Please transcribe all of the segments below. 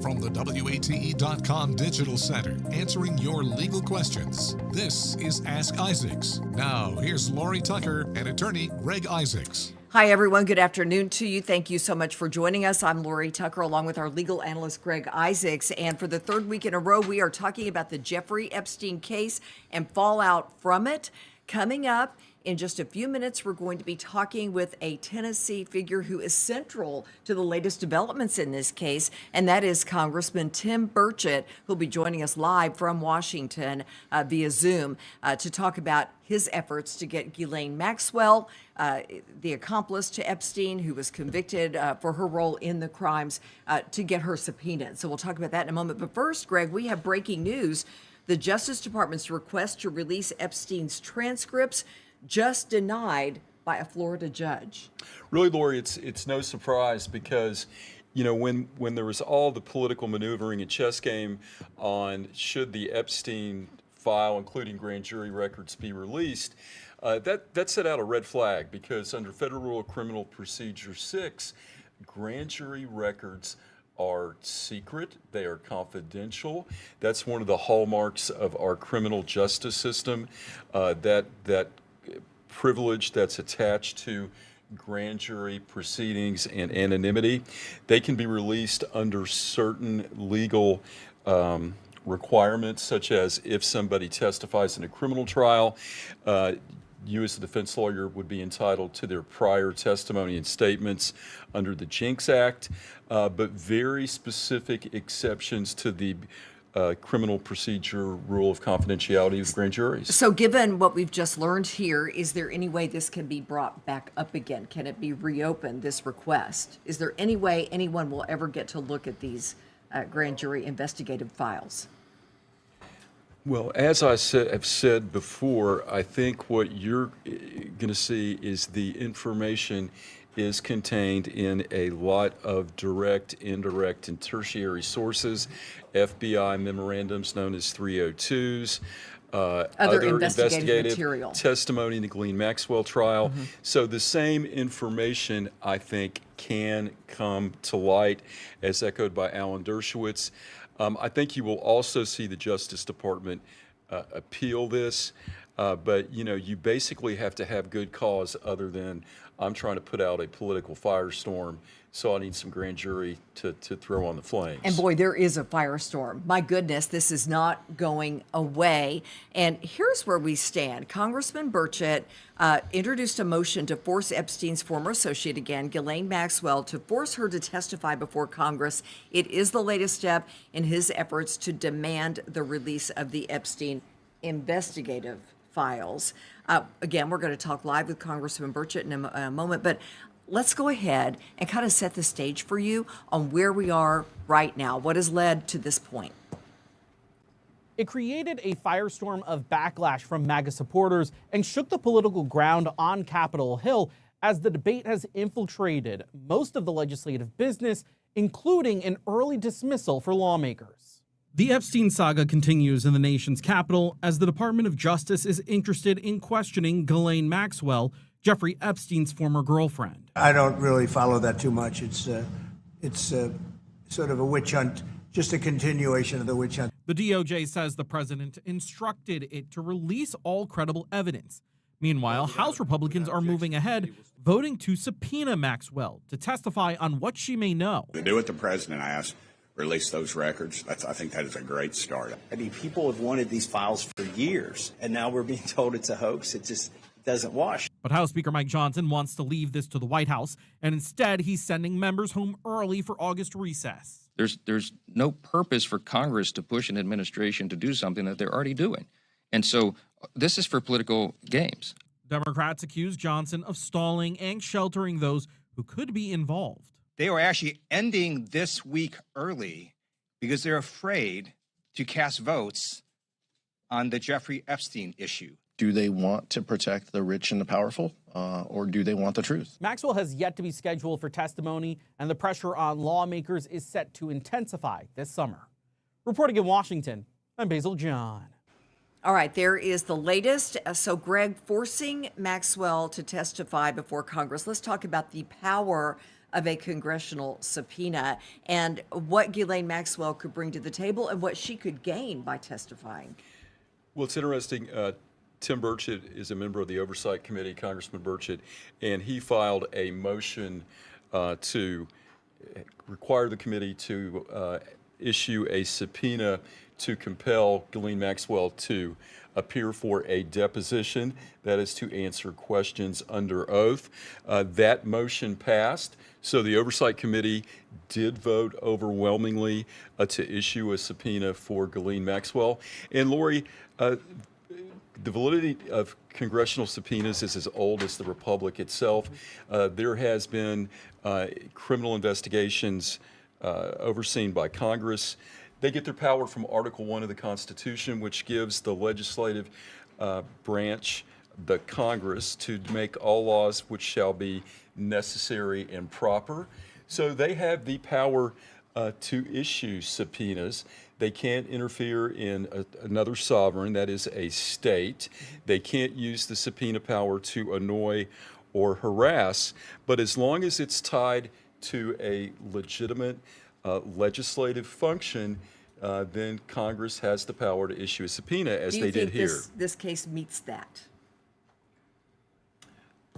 From the WATE.com Digital Center, answering your legal questions. This is Ask Isaacs. Now, here's Lori Tucker and attorney Greg Isaacs. Hi, everyone. Good afternoon to you. Thank you so much for joining us. I'm Lori Tucker, along with our legal analyst, Greg Isaacs. And for the third week in a row, we are talking about the Jeffrey Epstein case and fallout from it. Coming up in just a few minutes, we're going to be talking with a Tennessee figure who is central to the latest developments in this case, and that is Congressman Tim Burchett, who'll be joining us live from Washington via Zoom to talk about his efforts to get Ghislaine Maxwell, the accomplice to Epstein, who was convicted for her role in the crimes, to get her subpoenaed. So we'll talk about that in a moment. But first, Greg, we have breaking news. The Justice Department's request to release Epstein's transcripts just denied by a Florida judge. Really, Lori, it's no surprise because, you know, when there was all the political maneuvering and chess game on should the Epstein file, including grand jury records, be released, that set out a red flag because under Federal Rule of Criminal Procedure 6, grand jury records are secret, they are confidential. That's one of the hallmarks of our criminal justice system, that privilege that's attached to grand jury proceedings and anonymity. They can be released under certain legal requirements, such as if somebody testifies in a criminal trial, you as a defense lawyer would be entitled to their prior testimony and statements under the Jinx Act, but very specific exceptions to the criminal procedure rule of confidentiality of grand juries. So given what we've just learned here, is there any way this can be brought back up again? Can it be reopened, this request? Is there any way anyone will ever get to look at these grand jury investigative files? Well, as I have said before, I think what you're going to see is the information is contained in a lot of direct, indirect, and tertiary sources, FBI memorandums known as 302s, other investigative material, testimony in the Ghislaine Maxwell trial. So the same information, I think, can come to light, as echoed by Alan Dershowitz. I think you will also see the Justice Department appeal this, but you basically have to have good cause other than I'm trying to put out a political firestorm, so I need some grand jury to throw on the flames. And boy, there is a firestorm. My goodness, this is not going away. And here's where we stand. Congressman Burchett introduced a motion to force Epstein's former associate again, Ghislaine Maxwell, to force her to testify before Congress. It is the latest step in his efforts to demand the release of the Epstein investigative files. Again, we're going to talk live with Congressman Burchett in a moment, but let's go ahead and kind of set the stage for you on where we are right now. What has led to this point? It created a firestorm of backlash from MAGA supporters and shook the political ground on Capitol Hill as the debate has infiltrated most of the legislative business, including an early dismissal for lawmakers. The Epstein saga continues in the nation's capital as the Department of Justice is interested in questioning Ghislaine Maxwell, Jeffrey Epstein's former girlfriend. I don't really follow that too much. It's sort of a witch hunt, just a continuation of the witch hunt. The DOJ says the president instructed it to release all credible evidence. Meanwhile, House Republicans are moving ahead, voting to subpoena Maxwell to testify on what she may know. To do what the president asked, release those records. I think that is a great start. I mean, people have wanted these files for years, and now we're being told it's a hoax. It just doesn't wash. But House Speaker Mike Johnson wants to leave this to the White House, and instead he's sending members home early for August recess. There's no purpose for Congress to push an administration to do something that they're already doing. And so this is for political games. Democrats accuse Johnson of stalling and sheltering those who could be involved. They are actually ending this week early because they're afraid to cast votes on the Jeffrey Epstein issue. Do they want to protect the rich and the powerful, or do they want the truth? Maxwell has yet to be scheduled for testimony, and the pressure on lawmakers is set to intensify this summer. Reporting in Washington, I'm Basil John. All right, there is the latest. So, Greg, forcing Maxwell to testify before Congress. Let's talk about the power of a congressional subpoena and what Ghislaine Maxwell could bring to the table and what she could gain by testifying. Well, it's interesting. Tim Burchett is a member of the Oversight Committee, Congressman Burchett, and he filed a motion to require the committee to issue a subpoena to compel Ghislaine Maxwell to appear for a deposition, that is to answer questions under oath. That motion passed, so the Oversight Committee did vote overwhelmingly to issue a subpoena for Ghislaine Maxwell. And Lori, the validity of congressional subpoenas is as old as the Republic itself. There has been criminal investigations overseen by Congress. They get their power from Article 1 of the Constitution, which gives the legislative branch, the Congress, to make all laws which shall be necessary and proper. So they have the power to issue subpoenas. They can't interfere in another sovereign, that is a state. They can't use the subpoena power to annoy or harass, but as long as it's tied to a legitimate legislative function, then Congress has the power to issue a subpoena, as they did here. Do you think this case meets that?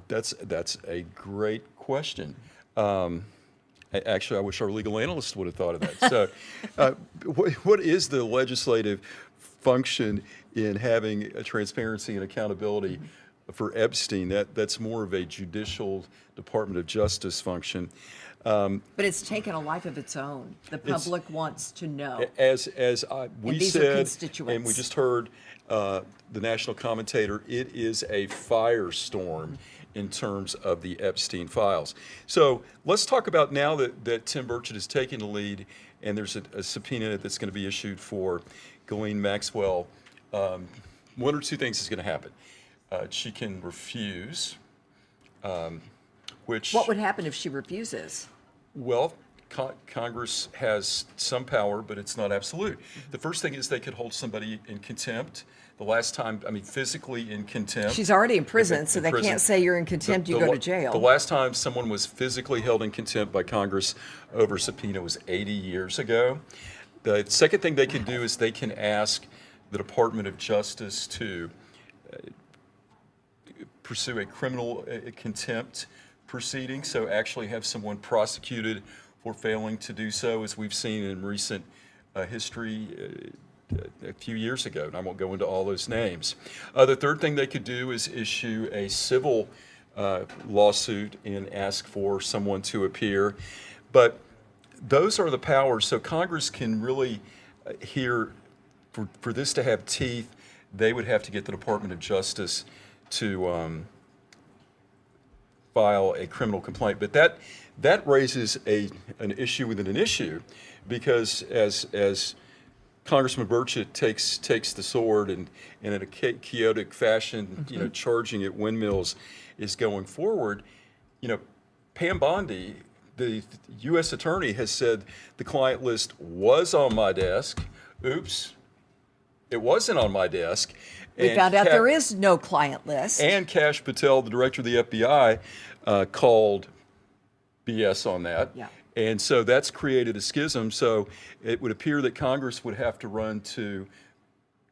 That's a great question. Actually, I wish our legal analyst would have thought of that. So what is the legislative function in having a transparency and accountability for Epstein? That's more of a judicial Department of Justice function. But it's taken a life of its own. The public wants to know. As we said, and we just heard the national commentator, it is a firestorm in terms of the Epstein files. So let's talk about now that Tim Burchett is taking the lead and there's a subpoena that's going to be issued for Ghislaine Maxwell. One or two things is going to happen. She can refuse, which... What would happen if she refuses? Well, Congress has some power, but it's not absolute. The first thing is they could hold somebody in contempt. The last time, physically in contempt. She's already in prison, so they can't say you're in contempt, you go to jail. The last time someone was physically held in contempt by Congress over subpoena was 80 years ago. The second thing they can do is they can ask the Department of Justice to pursue a criminal contempt proceeding, so actually have someone prosecuted for failing to do so, as we've seen in recent history a few years ago, and I won't go into all those names. The third thing they could do is issue a civil lawsuit and ask for someone to appear. But those are the powers, so Congress can really for this to have teeth, they would have to get the Department of Justice to file a criminal complaint. But that raises an issue within an issue, because as Congressman Burchett takes the sword and in a chaotic fashion, charging at windmills, is going forward. Pam Bondi, the U.S. attorney, has said the client list was on my desk. Oops, it wasn't on my desk. We found out there is no client list. And Kash Patel, the director of the FBI, called BS on that. Yeah. And so that's created a schism. So it would appear that Congress would have to run to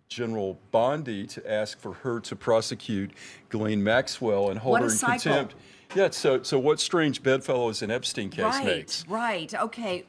General Bondi to ask for her to prosecute Ghislaine Maxwell and hold her in contempt. Yeah, so what strange bedfellows an Epstein case makes. Right. Okay.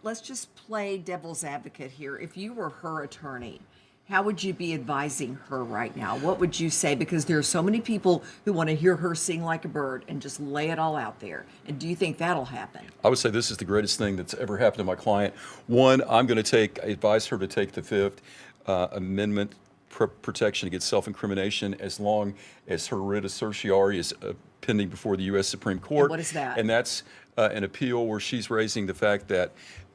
Let's just play devil's advocate here. If you were her attorney, how would you be advising her right now? What would you say? Because there are so many people who want to hear her sing like a bird and just lay it all out there. And do you think that'll happen? I would say this is the greatest thing that's ever happened to my client. One, I'm going to advise her to take the Fifth Amendment protection against self-incrimination, as long as her writ of certiorari is pending before the U.S. Supreme Court. And what is that? And that's an appeal where she's raising the fact that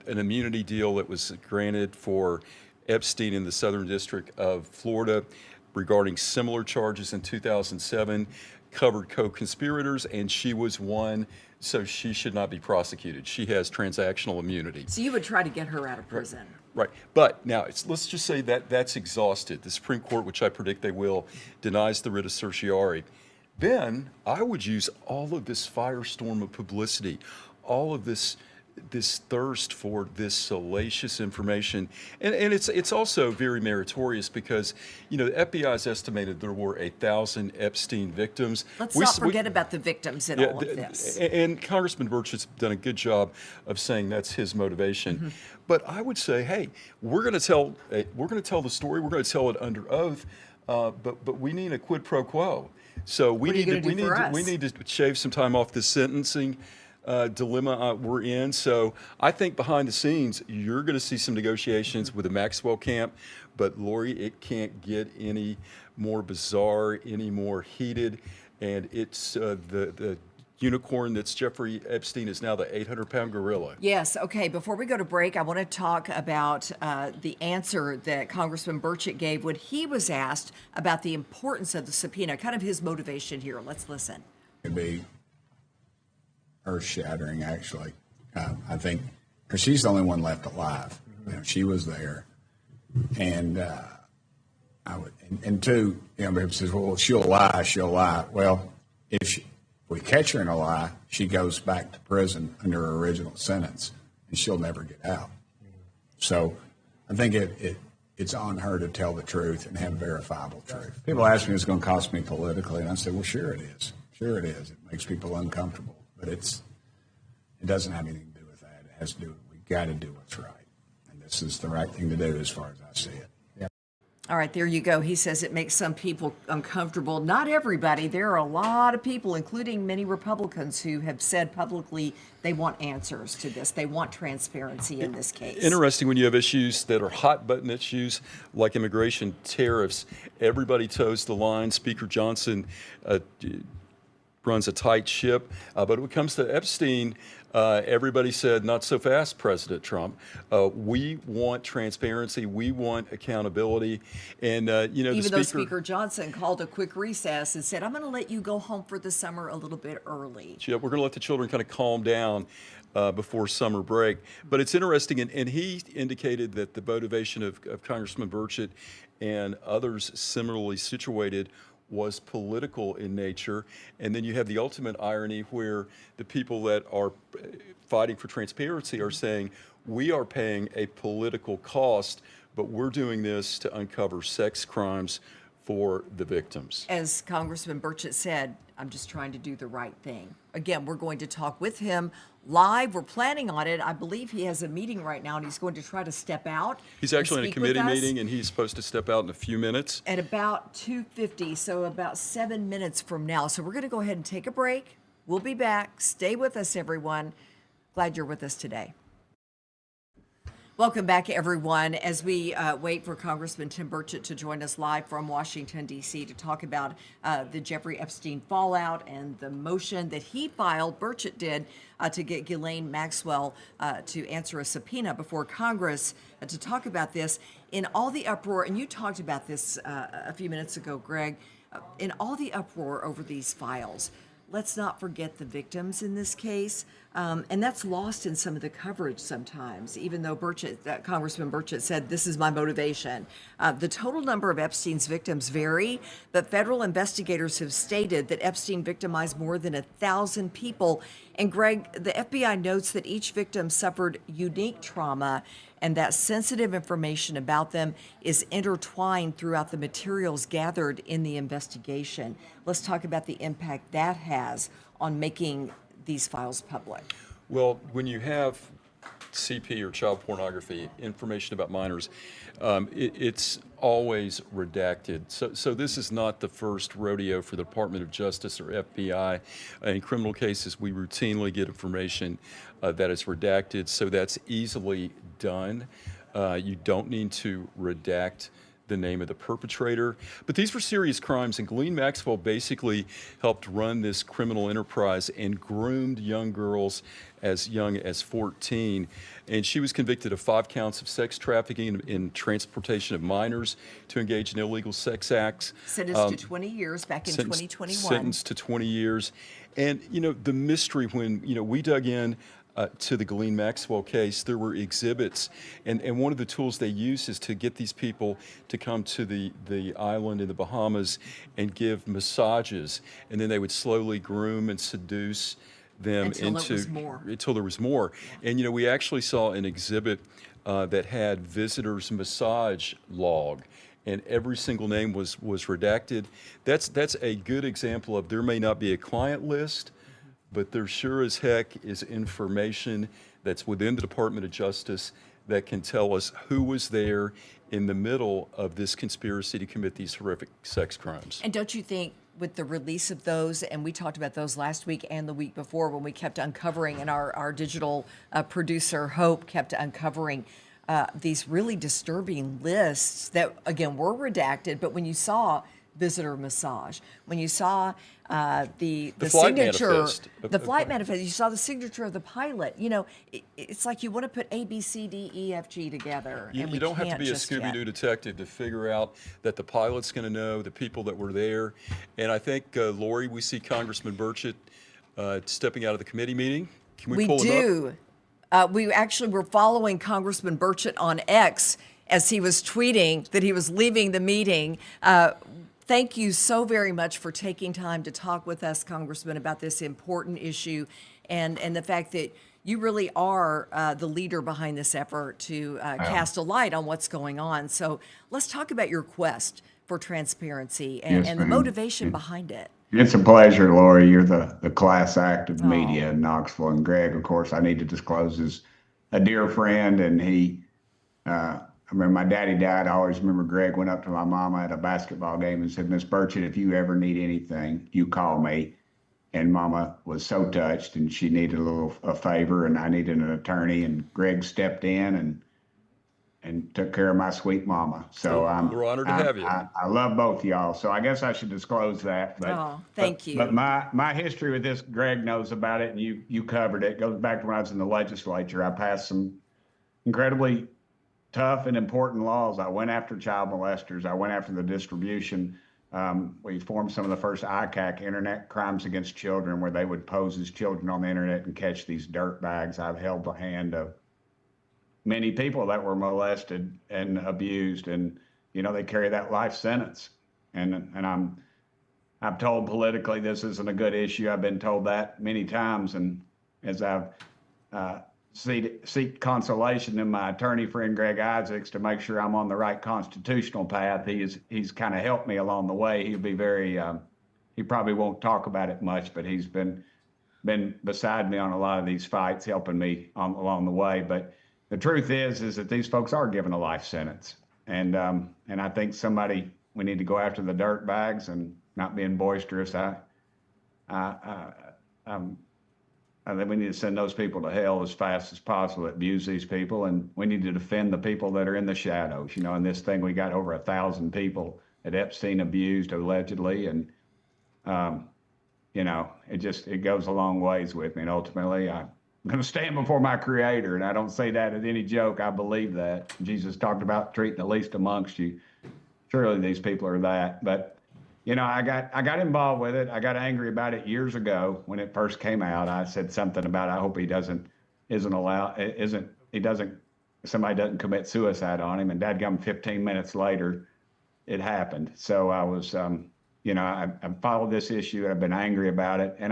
an immunity deal that was granted for Epstein in the Southern District of Florida regarding similar charges in 2007 covered co-conspirators, and she was one, so she should not be prosecuted. She has transactional immunity. So you would try to get her out of prison. Right. But now, let's just say that that's exhausted. The Supreme Court, which I predict they will, denies the writ of certiorari. then I would use all of this firestorm of publicity, all of this thirst for this salacious information, and it's also very meritorious because the FBI has estimated there were 1,000 Epstein victims. Let's not forget about the victims in all of this. And Congressman Burchett's done a good job of saying that's his motivation. Mm-hmm. But I would say, hey, we're going to tell the story. We're going to tell it under oath. But we need a quid pro quo. So we need to shave some time off this sentencing dilemma we're in. So I think behind the scenes, you're going to see some negotiations with the Maxwell camp. But Lori, it can't get any more bizarre, any more heated. And it's the unicorn that's Jeffrey Epstein is now the 800-pound gorilla. Yes. Okay. Before we go to break, I want to talk about the answer that Congressman Burchett gave when he was asked about the importance of the subpoena, kind of his motivation here. Let's listen. It'd be earth-shattering, actually. I think, because she's the only one left alive. She was there. And and two, people says, well, she'll lie. Well, if we catch her in a lie, she goes back to prison under her original sentence, and she'll never get out. So I think it's on her to tell the truth and have verifiable truth. People ask me, it's going to cost me politically, and I say, well, sure it is. Sure it is. It makes people uncomfortable, but it doesn't have anything to do with that. It has to do with we've got to do what's right, and this is the right thing to do as far as I see it. All right, there you go. He says it makes some people uncomfortable. Not everybody. There are a lot of people, including many Republicans, who have said publicly they want answers to this. They want transparency in this case. Interesting when you have issues that are hot-button issues like immigration, tariffs. Everybody toes the line. Speaker Johnson runs a tight ship. But when it comes to Epstein, everybody said, not so fast, President Trump. We want transparency. We want accountability. And, even though Speaker Johnson called a quick recess and said, I'm going to let you go home for the summer a little bit early. Yeah, we're going to let the children kind of calm down before summer break. But it's interesting, and he indicated that the motivation of Congressman Burchett and others similarly situated was political in nature. And then you have the ultimate irony where the people that are fighting for transparency are saying, we are paying a political cost, but we're doing this to uncover sex crimes for the victims. As Congressman Burchett said, I'm just trying to do the right thing. Again, we're going to talk with him live. We're planning on it. I believe he has a meeting right now, and he's going to try to step out. He's actually in a committee meeting, and he's supposed to step out in a few minutes. At about 2:50, so about 7 minutes from now. So we're going to go ahead and take a break. We'll be back. Stay with us, everyone. Glad you're with us today. Welcome back, everyone, as we wait for Congressman Tim Burchett to join us live from Washington, D.C. to talk about the Jeffrey Epstein fallout and the motion that he filed, Burchett did, to get Ghislaine Maxwell to answer a subpoena before Congress to talk about this. In all the uproar, and you talked about this a few minutes ago, Greg, in all the uproar over these files, let's not forget the victims in this case. And that's lost in some of the coverage sometimes, even though Congressman Burchett said, this is my motivation. The total number of Epstein's victims vary, but federal investigators have stated that Epstein victimized more than 1,000 people. And Greg, the FBI notes that each victim suffered unique trauma and that sensitive information about them is intertwined throughout the materials gathered in the investigation. Let's talk about the impact that has on making these files public. Well, when you have CP or child pornography, information about minors, it's always redacted. So this is not the first rodeo for the Department of Justice or FBI. In criminal cases, we routinely get information that is redacted, so that's easily done. You don't need to redact the name of the perpetrator. But these were serious crimes, and Ghislaine Maxwell basically helped run this criminal enterprise and groomed young girls as young as 14. And she was convicted of 5 counts of sex trafficking and transportation of minors to engage in illegal sex acts. Sentenced to 20 years back in 2021. Sentenced to 20 years. And, the mystery when, we dug in, to the Ghislaine Maxwell case, there were exhibits, and one of the tools they use is to get these people to come to the island in the Bahamas and give massages, and then they would slowly groom and seduce them until there was more. And you know, we actually saw an exhibit that had visitors' massage log, and every single name was redacted. That's a good example of there may not be a client list, but there sure as heck is information that's within the Department of Justice that can tell us who was there in the middle of this conspiracy to commit these horrific sex crimes. And don't you think with the release of those, and we talked about those last week and the week before when we kept uncovering, and our digital producer, Hope, kept uncovering these really disturbing lists that, again, were redacted, but when you saw visitor massage, when you saw the signature, the flight manifest, you saw the signature of the pilot. You know, it's like you want to put A, B, C, D, E, F, G together. You don't have to be a Scooby-Doo detective to figure out that the pilot's going to know the people that were there. And I think, Lori, we see Congressman Burchett stepping out of the committee meeting. Can we pull him up? We actually were following Congressman Burchett on X as he was tweeting that he was leaving the meeting. Thank you so very much for taking time to talk with us, Congressman, about this important issue and the fact that you really are the leader behind this effort to cast a light on what's going on. So let's talk about your quest for transparency and the motivation behind it. It's a pleasure, Lori. You're the class act of media in Knoxville. And Greg, of course, I need to disclose, is a dear friend, and he I remember my daddy died. I always remember Greg went up to my mama at a basketball game and said, "Miss Burchett, if you ever need anything, you call me." And mama was so touched, and she needed a favor, and I needed an attorney, and Greg stepped in and took care of my sweet mama. So we're honored to have you. I love both y'all. So I guess I should disclose that. But, thank you. But my history with this, Greg knows about it, and you covered it. It goes back to when I was in the legislature. I passed some incredibly tough and important laws. I went after child molesters. I went after the distribution. We formed some of the first ICAC, Internet Crimes Against Children, where they would pose as children on the internet and catch these dirt bags. I've held the hand of many people that were molested and abused, and you know, they carry that life sentence. And I've told politically this isn't a good issue. I've been told that many times, and as I've seek consolation in my attorney friend Greg Isaacs to make sure I'm on the right constitutional path. He's kind of helped me along the way. He'll be very he probably won't talk about it much, but he's been beside me on a lot of these fights, helping me along the way. But the truth is that these folks are given a life sentence, and I think we need to go after the dirt bags and not being boisterous. I think we need to send those people to hell as fast as possible that abuse these people, and we need to defend the people that are in the shadows. You know, in this thing, we got over 1,000 people that Epstein abused allegedly, and you know, it goes a long ways with me. And ultimately, I'm going to stand before my Creator, and I don't say that as any joke. I believe that Jesus talked about treating the least amongst you. Surely these people are that, but. You know, I got involved with it. I got angry about it years ago when it first came out. I said something about, I hope somebody doesn't commit suicide on him. And dadgum 15 minutes later, it happened. So I was, you know, I followed this issue. I've been angry about it. And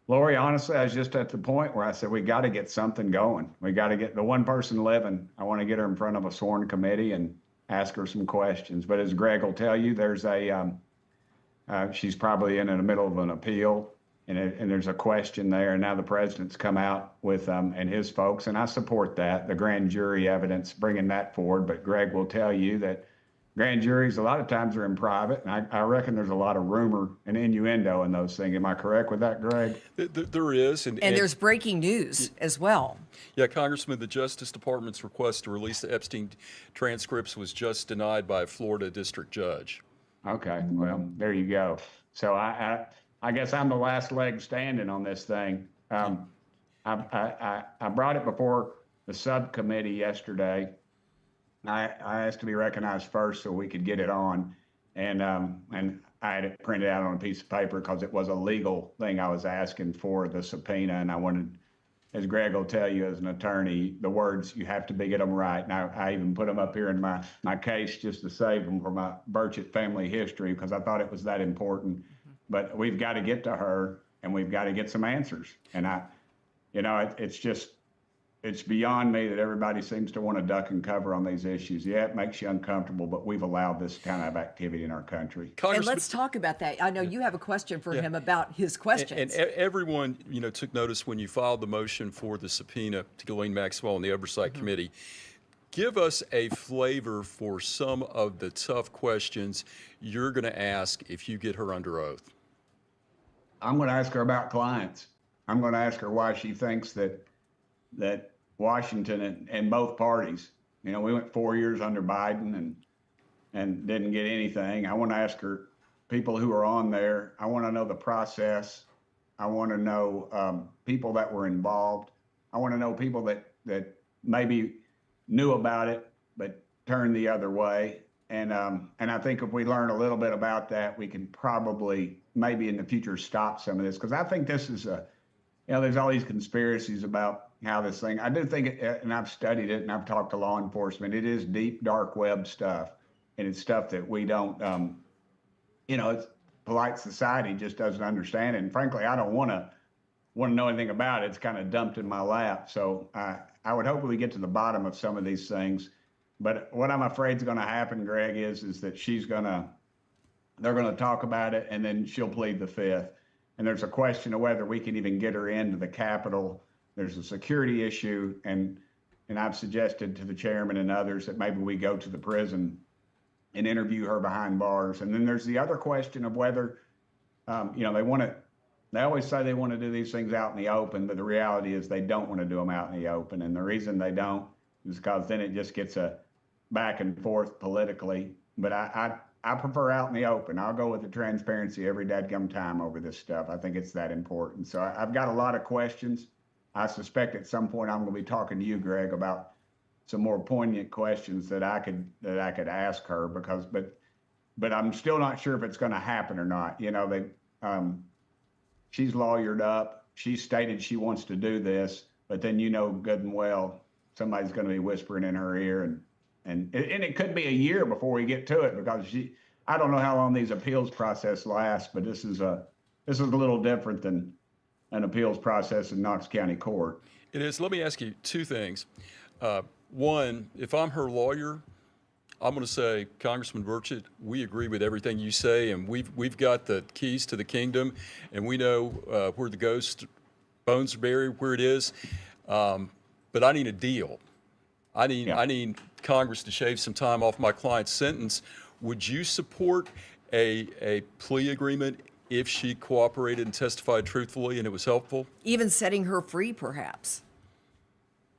Lori, honestly, I was just at the point where I said, we got to get something going. We got to get the one person living. I want to get her in front of a sworn committee and ask her some questions. But as Greg will tell you, there's she's probably in the middle of an appeal, and there's a question there. And now the president's come out with and his folks, and I support that, the grand jury evidence, bringing that forward. But Greg will tell you that grand juries a lot of times are in private, and I reckon there's a lot of rumor and innuendo in those things. Am I correct with that, Greg? There is. And there's breaking news as well. Yeah, Congressman, the Justice Department's request to release the Epstein transcripts was just denied by a Florida district judge. Okay, well, there you go. So I guess I'm the last leg standing on this thing. I brought it before the subcommittee yesterday. I asked to be recognized first so we could get it on, and I had it printed out on a piece of paper because it was a legal thing I was asking for, the subpoena, and I wanted as Greg will tell you as an attorney, the words, you have to get them right. And I even put them up here in my case just to save them for my Burchett family history, because I thought it was that important. But we've got to get to her, and we've got to get some answers. And it's beyond me that everybody seems to want to duck and cover on these issues. Yeah, it makes you uncomfortable, but we've allowed this kind of activity in our country. And let's talk about that. I know you have a question for him about his questions. And everyone, took notice when you filed the motion for the subpoena to Ghislaine Maxwell and the Oversight Committee. Give us a flavor for some of the tough questions you're going to ask if you get her under oath. I'm going to ask her about clients. I'm going to ask her why she thinks that Washington and both parties, we went 4 years under Biden and didn't get anything. I want to ask her people who are on there. I want to know the process. I want to know people that were involved. I want to know people that maybe knew about it but turned the other way. And I think if we learn a little bit about that, we can probably maybe in the future stop some of this, because I think this is there's all these conspiracies about how this thing, I do think, and I've studied it and I've talked to law enforcement, it is deep, dark web stuff. And it's stuff that we don't, it's polite society just doesn't understand it. And frankly, I don't want to know anything about it. It's kind of dumped in my lap. So I would hope we get to the bottom of some of these things. But what I'm afraid is going to happen, Greg, is that they're going to talk about it and then she'll plead the fifth. And there's a question of whether we can even get her into the Capitol. There's a security issue, and I've suggested to the chairman and others that maybe we go to the prison and interview her behind bars. And then there's the other question of whether, they always say they want to do these things out in the open, but the reality is they don't want to do them out in the open. And the reason they don't is because then it just gets a back and forth politically. But I prefer out in the open. I'll go with the transparency every dadgum time over this stuff. I think it's that important. So I've got a lot of questions. I suspect at some point I'm going to be talking to you, Greg, about some more poignant questions that I could ask her, but I'm still not sure if it's going to happen or not. She's lawyered up. She's stated she wants to do this, but then good and well somebody's going to be whispering in her ear, and it could be a year before we get to it, because I don't know how long these appeals process lasts, but this is a little different than an appeals process in Knox County Court. It is. Let me ask you two things. One, if I'm her lawyer, I'm going to say, Congressman Burchett, we agree with everything you say, and we've got the keys to the kingdom, and we know where the ghost bones are buried, where it is. But I need a deal. I need Congress to shave some time off my client's sentence. Would you support a plea agreement if she cooperated and testified truthfully and it was helpful? Even setting her free, perhaps.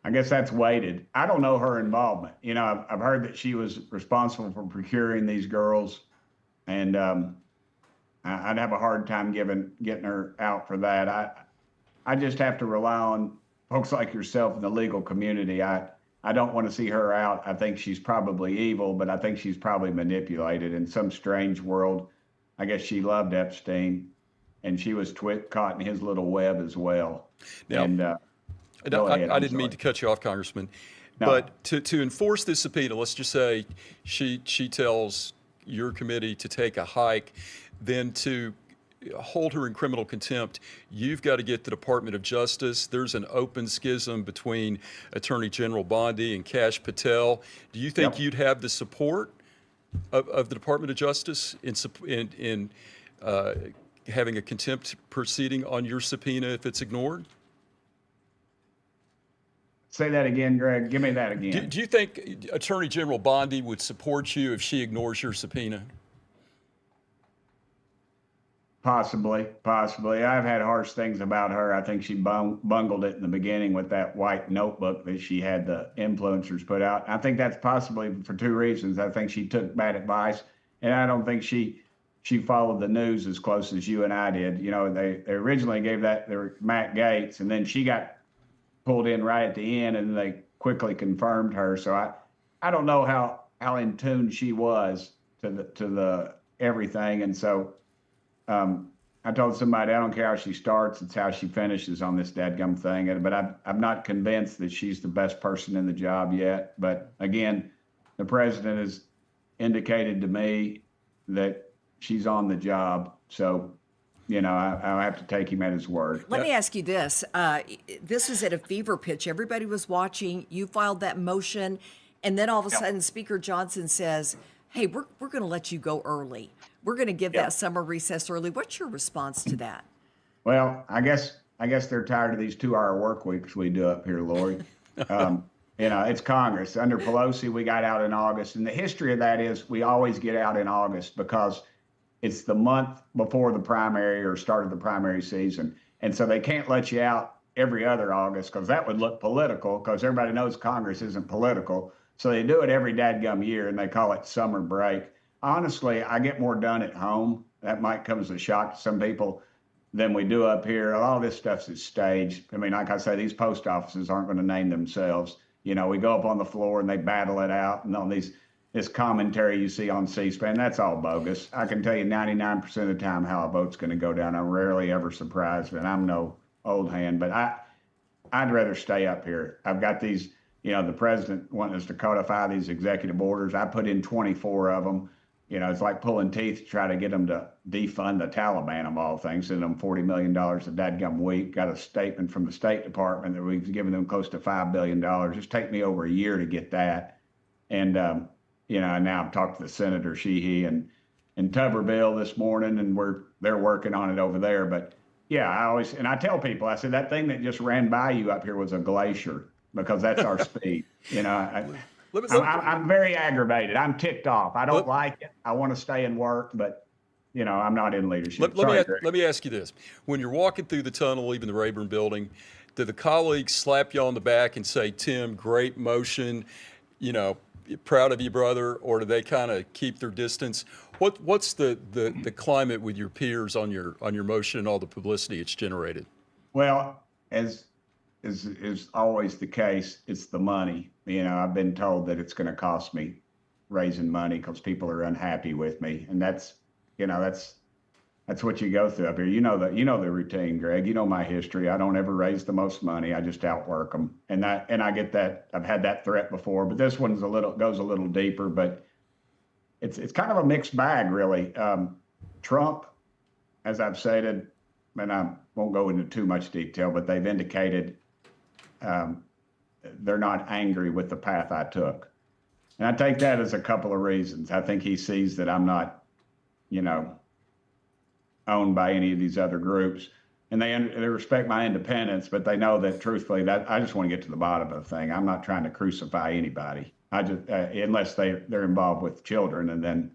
I guess that's weighted. I don't know her involvement. I've heard that she was responsible for procuring these girls, and I'd have a hard time getting her out for that. I just have to rely on folks like yourself in the legal community. I don't want to see her out. I think she's probably evil, but I think she's probably manipulated in some strange world. I guess she loved Epstein, and she was caught in his little web as well. Now, and I didn't mean to cut you off, Congressman, but to enforce this subpoena, let's just say she tells your committee to take a hike, then to hold her in criminal contempt, you've got to get the Department of Justice. There's an open schism between Attorney General Bondi and Kash Patel. Do you think you'd have the support of the Department of Justice in having a contempt proceeding on your subpoena if it's ignored? Say that again, Greg. Give me that again. Do you think Attorney General Bondi would support you if she ignores your subpoena? Possibly. I've had harsh things about her. I think she bungled it in the beginning with that white notebook that she had the influencers put out. I think that's possibly for two reasons. I think she took bad advice, and I don't think she followed the news as close as you and I did. They originally gave that to Matt Gaetz, and then she got pulled in right at the end, and they quickly confirmed her. So I don't know how in tune she was to the everything, and so I told somebody, I don't care how she starts, it's how she finishes on this dadgum thing. But I'm not convinced that she's the best person in the job yet. But again, the president has indicated to me that she's on the job. So, you know, I have to take him at his word. Let me ask you this. This was at a fever pitch. Everybody was watching. You filed that motion. And then all of a sudden, Speaker Johnson says, hey, we're going to let you go early. We're going to give that summer recess early. What's your response to that? Well, I guess they're tired of these 2-hour work weeks we do up here, Lori. You know, it's Congress. Under Pelosi, we got out in August. And the history of that is we always get out in August because it's the month before the primary or start of the primary season. And so they can't let you out every other August because that would look political because everybody knows Congress isn't political. So they do it every dadgum year and they call it summer break. Honestly, I get more done at home. That might come as a shock to some people than we do up here. A lot of this stuff's staged. I mean, like I say, these post offices aren't going to name themselves. You know, we go up on the floor and they battle it out. And on this commentary you see on C-SPAN, that's all bogus. I can tell you 99% of the time how a vote's going to go down. I'm rarely ever surprised, and I'm no old hand. But I'd rather stay up here. I've got these, you know, the president wanting us to codify these executive orders. I put in 24 of them. You know, it's like pulling teeth to try to get them to defund the Taliban, of all things, send them $40 million a dadgum week. Got a statement from the State Department that we've given them close to $5 billion. Just take me over a year to get that. And, you know, now I've talked to the Senator Sheehy and Tuberville this morning, and they're working on it over there. But yeah, I tell people, I said, that thing that just ran by you up here was a glacier because that's our speed. You know, I'm very aggravated. I'm ticked off. I don't like it. I want to stay and work, but, you know, I'm not in leadership. Let me ask you this. When you're walking through the tunnel, leaving the Rayburn building, do the colleagues slap you on the back and say, Tim, great motion, you know, proud of you, brother, or do they kind of keep their distance? What's the climate with your peers on your motion and all the publicity it's generated? Well, as is always the case, it's the money. You know, I've been told that it's going to cost me raising money because people are unhappy with me, and that's what you go through up here. You know the routine, Greg. You know my history. I don't ever raise the most money. I just outwork them, and I get that. I've had that threat before, but this one's goes a little deeper. But it's kind of a mixed bag, really. Trump, as I've stated, and I won't go into too much detail, but they've indicated they're not angry with the path I took. And I take that as a couple of reasons. I think he sees that I'm not, you know, owned by any of these other groups. And they respect my independence, but they know that truthfully, that I just want to get to the bottom of the thing. I'm not trying to crucify anybody. I just, unless they're involved with children, and then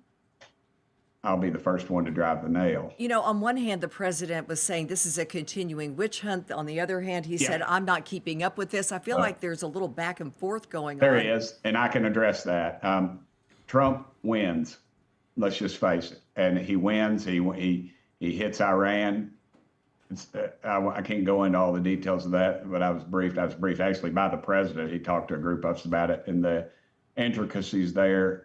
I'll be the first one to drive the nail. You know, on one hand, the president was saying this is a continuing witch hunt. On the other hand, he said, I'm not keeping up with this. I feel like there's a little back and forth going on. There is, and I can address that. Trump wins, let's just face it. And he wins. He hits Iran. I can't go into all the details of that, but I was briefed actually by the president. He talked to a group of us about it and the intricacies there.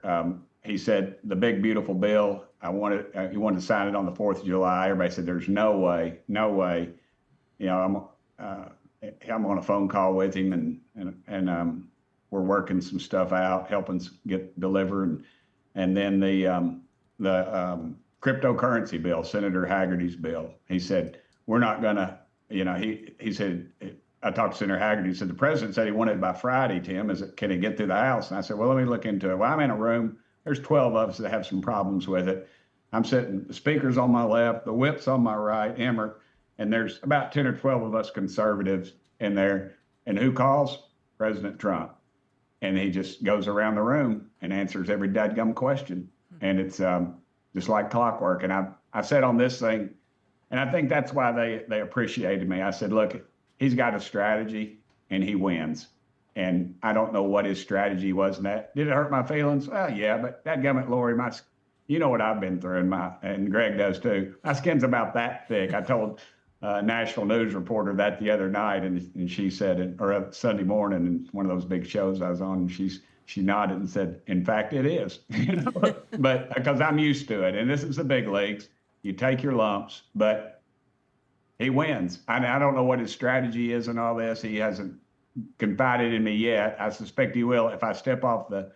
He said, the big, beautiful bill, he wanted to sign it on the 4th of July. Everybody said, there's no way. You know, I'm on a phone call with him and we're working some stuff out, helping get delivered. And then the cryptocurrency bill, Senator Hagerty's bill, he said, we're not gonna, you know, he said, I talked to Senator Hagerty, he said, the president said he wanted it by Friday, Tim, can it get through the House? And I said, well, let me look into it. Well, I'm in a room, there's 12 of us that have some problems with it. I'm sitting, the speaker's on my left, the whip's on my right, Emmert, and there's about 10 or 12 of us conservatives in there. And who calls? President Trump. And he just goes around the room and answers every dadgum question. And it's just like clockwork. And I said on this thing, and I think that's why they appreciated me. I said, look, he's got a strategy and he wins. And I don't know what his strategy was in that. Did it hurt my feelings? Well, yeah, but dadgummit, Lori, you know what I've been through, and Greg does too. My skin's about that thick. I told a national news reporter that the other night, and she said, or Sunday morning, in one of those big shows I was on, and she nodded and said, in fact, it is. You know? But because I'm used to it, and this is the big leagues. You take your lumps, but he wins. I don't know what his strategy is and all this. He hasn't confided in me yet. I suspect he will. If I step off the,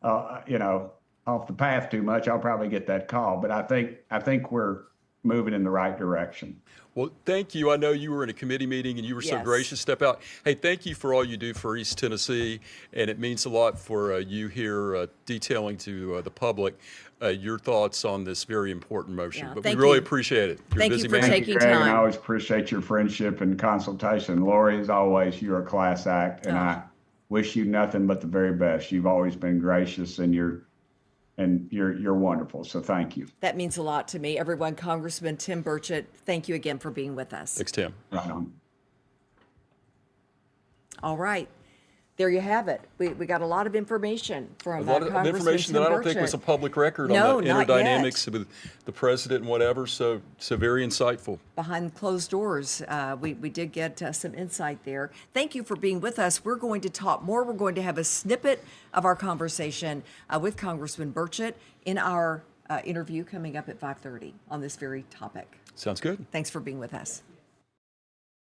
off the path too much, I'll probably get that call. But I think we're moving in the right direction. Well, thank you. I know you were in a committee meeting and you were so gracious to step out. Hey, thank you for all you do for East Tennessee, and it means a lot for you here detailing to the public your thoughts on this very important motion. Yeah, but we really you. appreciate it. You're Thank a busy you for man. taking Greg, time. and I always appreciate your friendship and consultation. Lori, as always, you're a class act, and I wish you nothing but the very best. You've always been gracious, and you're wonderful. So thank you. That means a lot to me. Everyone, Congressman Tim Burchett, thank you again for being with us. Thanks, Tim. Right on. All right. There you have it. We got a lot of information from A lot of Congressman information Tim that I don't think Burchett. was a public record No, on the not interdynamics yet. with the president and whatever. So very insightful. Behind closed doors, we did get some insight there. Thank you for being with us. We're going to talk more. We're going to have a snippet of our conversation with Congressman Burchett in our interview coming up at 5:30 on this very topic. Sounds good. Thanks for being with us.